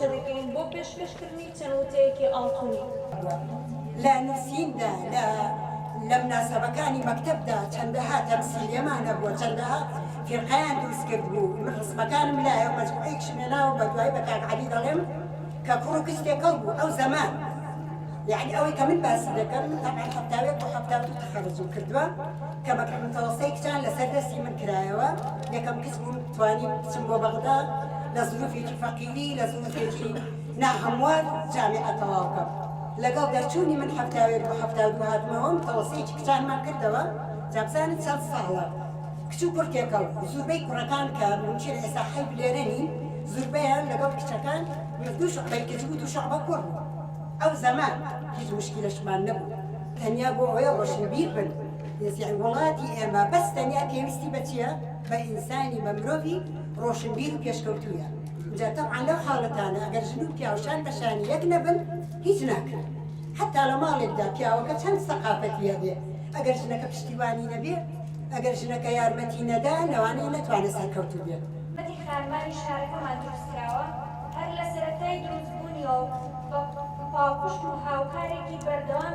هاوشە دەکەین بۆ پێشکەشکردنی چەند وتەیەکی ئاڵتوونی. لا نووسیندا لە مناسەبەکانی مەکتەبدا چەندەها تەمسیلێمانە بووە، چەندەها فێرقەیان دروست کرد بوو. من ڕسمەکانم لایە و مەجموعەیەکشم هێناوە بە دوای بە کاک عەلی دەڵێم کە کوڕ و کچێکەڵ بوو ئەو زەمان. يعني ئەوەی کە من باسی دەکەم من تەبعاً هەفتاوێک بۆ هەفتاو دوو تەخەرجم کردووە کە مەکتەب متەوەسطەی کچان لەسەر دەستی من کرایەوە. یەکەم کچ بووم توانیم بچم بۆ بەغدا لە ظروفێکی فەقیری لە ظروفێکی ناهەموار جامعە تەواو بکەم. لەگەڵ دەرچوونی من هەفتاوێک بۆ هەفتاو دوو هاتمەوە متەوەسطەیەکی کچانمان کردەوە. جا بزانن چەند ساڵە کچ و کوڕکێکەڵ زۆربەی کوڕەکان کە ممکن ئێستا حەیب لێرە نین زۆربەیان لەگەڵ کچەکان دوو شوعبەی کچ بوو دوو شوعبە کوڕ بوو. ئەو زەمان هیچ مشکلەشمان نەبوو، تەنیا بۆ ئەوەیە ڕۆشنبیر بن. یعنی وڵاتی ئێمە بەس تەنیا پێویستی بە چییە؟ بە ئینسانی بە مرۆڤی ڕۆشنبیر و پێشکەوتوویە. جا تەبعاً لەو حاڵەتانە ئەگەر ژن و پیاوشان بەشانی یەک نەبن هیچ ناکرێت. حتا لە ماڵێکدا پیاوەکە چەند سەقافەتی هەبێ ئەگەر ژنەکە پشتیوانی نەبێ، ئەگەر ژنەکە یارمەتی نەدا لەوانەیە نەتوانێت سەرکەوتوو بێت. بەدی خانمانی شارەکەمان دروستکراوە هەر لە سەرەتای دروستبوونیەوە بە پاڵپشت و هاوکارێکی بەردەوام